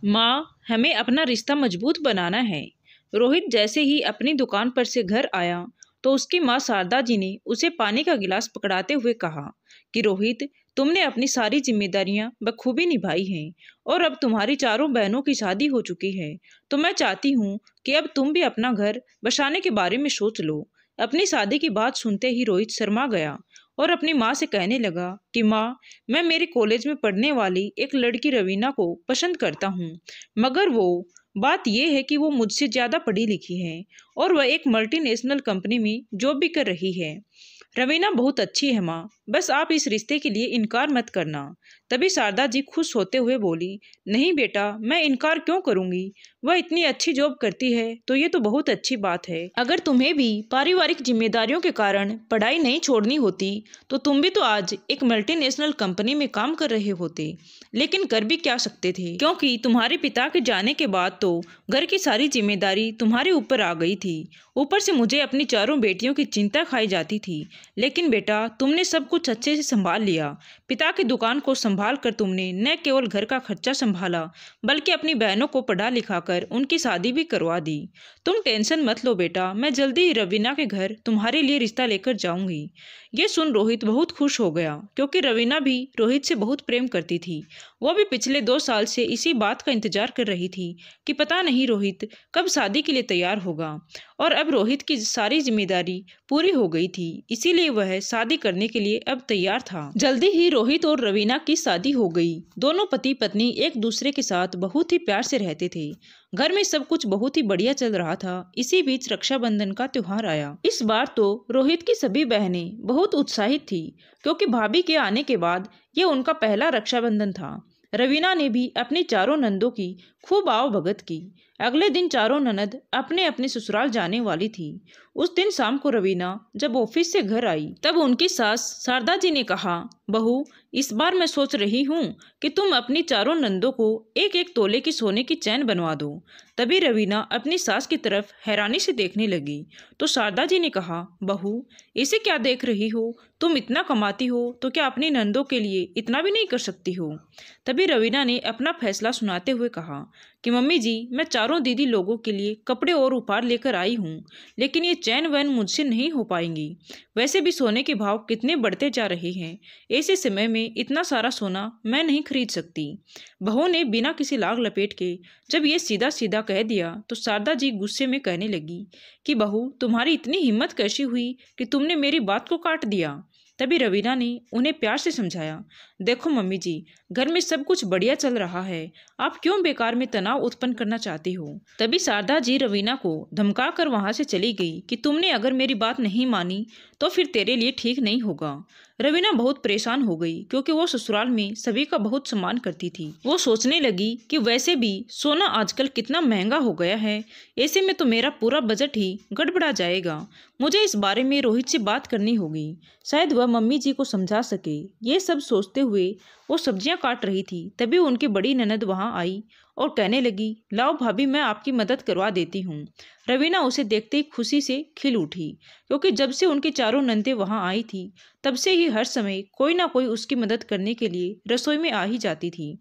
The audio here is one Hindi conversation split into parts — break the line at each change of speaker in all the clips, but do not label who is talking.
माँ, हमें अपना रिश्ता मजबूत बनाना है। रोहित जैसे ही अपनी दुकान पर से घर आया तो उसकी माँ शारदा जी ने उसे पानी का गिलास पकड़ाते हुए कहा कि रोहित, तुमने अपनी सारी जिम्मेदारियां बखूबी निभाई हैं और अब तुम्हारी चारों बहनों की शादी हो चुकी है, तो मैं चाहती हूँ कि अब तुम भी अपना घर बसाने के बारे में सोच लो। अपनी शादी की बात सुनते ही रोहित शर्मा गया और अपनी माँ से कहने लगा कि माँ, मैं मेरे कॉलेज में पढ़ने वाली एक लड़की रवीना को पसंद करता हूँ, मगर वो बात यह है कि वो मुझसे ज़्यादा पढ़ी लिखी है और वह एक मल्टीनेशनल कंपनी में जॉब भी कर रही है। रवीना बहुत अच्छी है माँ, बस आप इस रिश्ते के लिए इनकार मत करना। तभी शारदा जी खुश होते हुए बोली, नहीं बेटा, मैं इनकार क्यों करूँगी? वह इतनी अच्छी जॉब करती है तो ये तो बहुत अच्छी बात है। अगर तुम्हें भी पारिवारिक जिम्मेदारियों के कारण पढ़ाई नहीं छोड़नी होती तो तुम भी तो आज एक मल्टीनेशनल कंपनी में काम कर रहे होते, लेकिन कर भी क्या सकते थे, क्योंकि तुम्हारे पिता के जाने के बाद तो घर की सारी जिम्मेदारी तुम्हारे ऊपर आ गई थी। ऊपर से मुझे अपनी चारों बेटियों की चिंता खाई जाती थी, लेकिन बेटा तुमने सब कुछ अच्छे से संभाल लिया। पिता की दुकान को संभाल कर तुमने न केवल घर का खर्चा संभाला, बल्कि अपनी बहनों को पढ़ा लिखा कर उनकी शादी भी करवा दी। तुम टेंशन मत लो बेटा, मैं जल्दी ही रवीना के घर तुम्हारे लिए रिश्ता लेकर जाऊंगी। ये सुन रोहित बहुत खुश हो गया, क्योंकि रवीना भी रोहित से बहुत प्रेम करती थी। वो भी पिछले 2 साल से इसी बात का इंतजार कर रही थी कि पता नहीं रोहित कब शादी के लिए तैयार होगा। और अब रोहित की सारी जिम्मेदारी पूरी हो गई थी, इसीलिए वह शादी करने के लिए अब तैयार था। जल्दी ही रोहित और रवीना की शादी हो गई। दोनों पति पत्नी एक दूसरे के साथ बहुत ही प्यार से रहते थे। घर में सब कुछ बहुत ही बढ़िया चल रहा था। इसी बीच रक्षाबंधन का त्योहार आया। इस बार तो रोहित की सभी बहनें बहुत उत्साहित थी, क्योंकि भाभी के आने के बाद ये उनका पहला रक्षाबंधन था। रवीना ने भी अपनी चारों नंदों की खूब आवभगत की। अगले दिन चारों ननद अपने अपने ससुराल जाने वाली थी। उस दिन शाम को रवीना जब ऑफिस से घर आई तब उनकी सास शारदा जी ने कहा, बहू, इस बार मैं सोच रही हूँ कि तुम अपनी चारों नंदों को एक एक तोले की सोने की चैन बनवा दो। तभी रवीना अपनी सास की तरफ हैरानी से देखने लगी तो शारदा जी ने कहा, बहू, इसे क्या देख रही हो? तुम इतना कमाती हो तो क्या अपनी नंदों के लिए इतना भी नहीं कर सकती हो? तभी रवीना ने अपना फैसला सुनाते हुए कहा कि मम्मी जी, मैं चारों दीदी लोगों के लिए कपड़े और उपहार लेकर आई हूँ, लेकिन ये चैन वैन मुझसे नहीं हो पाएंगी। वैसे भी सोने के भाव कितने बढ़ते जा रहे हैं, ऐसे समय में इतना सारा सोना मैं नहीं खरीद सकती। बहू ने बिना किसी लाग लपेट के जब ये सीधा सीधा कह दिया तो शारदा जी गुस्से में कहने लगी कि बहू, तुम्हारी इतनी हिम्मत कैसी हुई कि तुमने मेरी बात को काट दिया? तभी रवीना ने उन्हें प्यार से समझाया, देखो मम्मी जी, घर में सब कुछ बढ़िया चल रहा है, आप क्यों बेकार में तनाव उत्पन्न करना चाहती हो? तभी शारदा जी रवीना को धमका कर वहां से चली गई कि तुमने अगर मेरी बात नहीं मानी तो फिर तेरे लिए ठीक नहीं होगा। रवीना बहुत परेशान हो गई, क्योंकि वो ससुराल में सभी का बहुत सम्मान करती थी। वो सोचने लगी कि वैसे भी सोना आजकल कितना महंगा हो गया है, ऐसे में तो मेरा पूरा बजट ही गड़बड़ा जाएगा। मुझे इस बारे में रोहित से बात करनी होगी, शायद वह मम्मी जी को समझा सके। ये सब सोचते हुए वो सब्जियां काट रही थी। तभी उनकी बड़ी ननद वहां आई और कहने लगी, लाओ भाभी, मैं आपकी मदद करवा देती हूँ। रवीना उसे देखते ही खुशी से खिल उठी, क्योंकि जब से उनकी चारों नंदें वहां आई थी तब से ही हर समय कोई ना कोई उसकी मदद करने के लिए रसोई में आ ही जाती थी।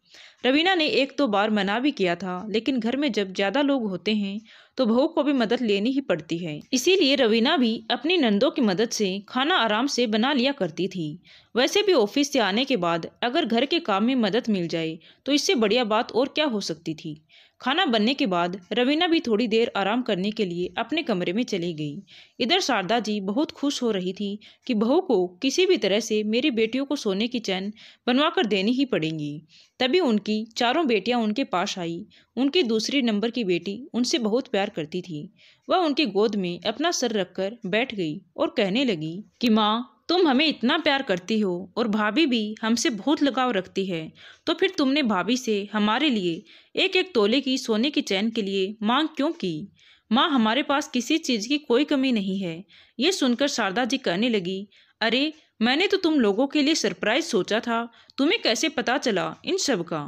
रवीना ने 1-2 बार मना भी किया था, लेकिन घर में जब ज्यादा लोग होते हैं तो बहू को भी मदद लेनी ही पड़ती है। इसीलिए रवीना भी अपनी नंदों की मदद से खाना आराम से बना लिया करती थी। वैसे भी ऑफिस से आने के बाद अगर घर के काम में मदद मिल जाए तो इससे बढ़िया बात और क्या हो सकती थी। खाना बनने के बाद रवीना भी थोड़ी देर आराम करने के लिए अपने कमरे में चली गई। इधर शारदा जी बहुत खुश हो रही थी कि बहू को किसी भी तरह से मेरी बेटियों को सोने की चैन बनवा कर देनी ही पड़ेंगी। तभी उनकी चारों बेटियां उनके पास आई। उनकी दूसरी नंबर की बेटी उनसे बहुत प्यार करती थी। वह उनकी गोद में अपना सर रखकर बैठ गई और कहने लगी कि माँ, तुम हमें इतना प्यार करती हो और भाभी भी हमसे बहुत लगाव रखती है, तो फिर तुमने भाभी से हमारे लिए एक एक तोले की सोने की चैन के लिए मांग क्यों की? माँ, हमारे पास किसी चीज की कोई कमी नहीं है। ये सुनकर शारदा जी कहने लगी, अरे, मैंने तो तुम लोगों के लिए सरप्राइज सोचा था, तुम्हें कैसे पता चला इन सब का?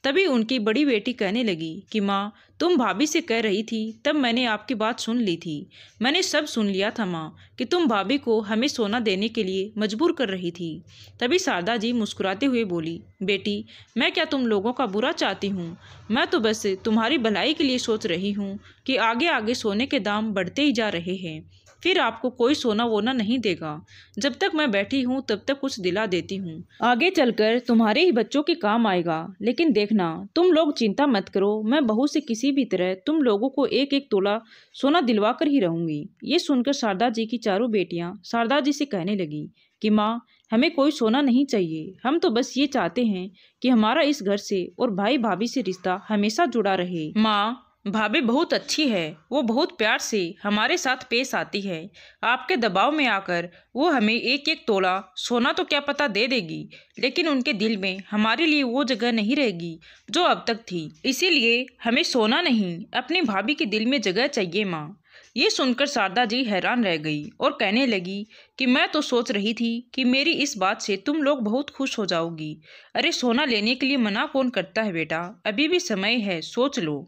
तभी उनकी बड़ी बेटी कहने लगी कि माँ, तुम भाभी से कह रही थी तब मैंने आपकी बात सुन ली थी। मैंने सब सुन लिया था माँ कि तुम भाभी को हमें सोना देने के लिए मजबूर कर रही थी। तभी शारदा जी मुस्कुराते हुए बोली, बेटी, मैं क्या तुम लोगों का बुरा चाहती हूँ? मैं तो बस तुम्हारी भलाई के लिए सोच रही हूँ कि आगे आगे सोने के दाम बढ़ते ही जा रहे हैं, फिर आपको कोई सोना वोना नहीं देगा। जब तक मैं बैठी हूँ तब तक कुछ दिला देती हूँ, आगे चलकर तुम्हारे ही बच्चों के काम आएगा। लेकिन देखना, तुम लोग चिंता मत करो, मैं बहू से किसी भी तरह तुम लोगों को एक एक तोला सोना दिलवा कर ही रहूंगी। ये सुनकर शारदा जी की चारों बेटियां शारदा जी से कहने लगी कि माँ, हमें कोई सोना नहीं चाहिए, हम तो बस ये चाहते हैं कि हमारा इस घर से और भाई भाभी से रिश्ता हमेशा जुड़ा रहे। माँ, भाभी बहुत अच्छी है, वो बहुत प्यार से हमारे साथ पेश आती है। आपके दबाव में आकर वो हमें एक एक तोला सोना तो क्या पता दे देगी, लेकिन उनके दिल में हमारे लिए वो जगह नहीं रहेगी जो अब तक थी। इसीलिए हमें सोना नहीं, अपनी भाभी के दिल में जगह चाहिए माँ। ये सुनकर शारदा जी हैरान रह गई और कहने लगी कि मैं तो सोच रही थी कि मेरी इस बात से तुम लोग बहुत खुश हो जाओगी। अरे, सोना लेने के लिए मना कौन करता है बेटा, अभी भी समय है, सोच लो।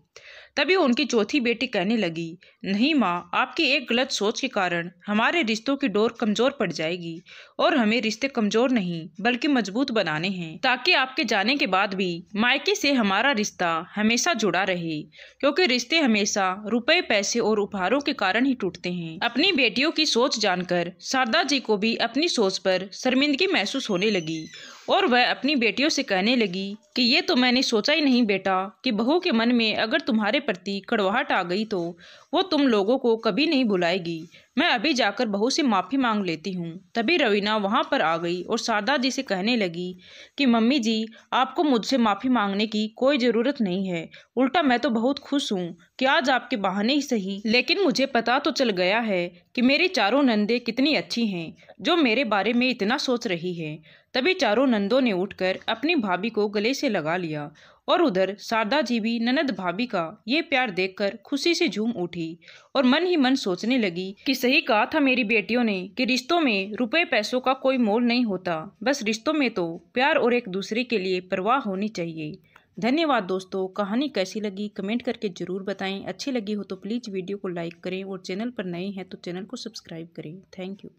तभी उनकी चौथी बेटी कहने लगी, नहीं माँ, आपकी एक गलत सोच के कारण हमारे रिश्तों की डोर कमजोर पड़ जाएगी और हमें रिश्ते कमजोर नहीं बल्कि मजबूत बनाने हैं, ताकि आपके जाने के बाद भी मायके से हमारा रिश्ता हमेशा जुड़ा रहे, क्योंकि रिश्ते हमेशा रुपए, पैसे और उपहारों के कारण ही टूटते हैं। अपनी बेटियों की सोच जानकर शारदा जी को भी अपनी सोच पर शर्मिंदगी महसूस होने लगी और वह अपनी बेटियों से कहने लगी कि ये तो मैंने सोचा ही नहीं बेटा कि बहू के मन में अगर तुम्हारे प्रति कड़वाहट आ गई तो वो तुम लोगों को कभी नहीं भुलाएगी। मैं अभी जाकर बहू से माफ़ी मांग लेती हूँ। तभी रवीना वहाँ पर आ गई और शारदा जी से कहने लगी कि मम्मी जी, आपको मुझसे माफ़ी मांगने की कोई ज़रूरत नहीं है, उल्टा मैं तो बहुत खुश हूँ कि आज आपके बहाने ही सही, लेकिन मुझे पता तो चल गया है कि मेरी चारों नंदे कितनी अच्छी हैं जो मेरे बारे में इतना सोच रही है। तभी चारों नंदों ने उठकर अपनी भाभी को गले से लगा लिया और उधर शारदा जी भी ननद भाभी का ये प्यार देखकर खुशी से झूम उठी और मन ही मन सोचने लगी कि सही कहा था मेरी बेटियों ने कि रिश्तों में रुपए पैसों का कोई मोल नहीं होता, बस रिश्तों में तो प्यार और एक दूसरे के लिए परवाह होनी चाहिए। धन्यवाद दोस्तों, कहानी कैसी लगी कमेंट करके जरूर बताएं। अच्छी लगी हो तो प्लीज़ वीडियो को लाइक करें और चैनल पर नए हैं तो चैनल को सब्सक्राइब करें। Thank you.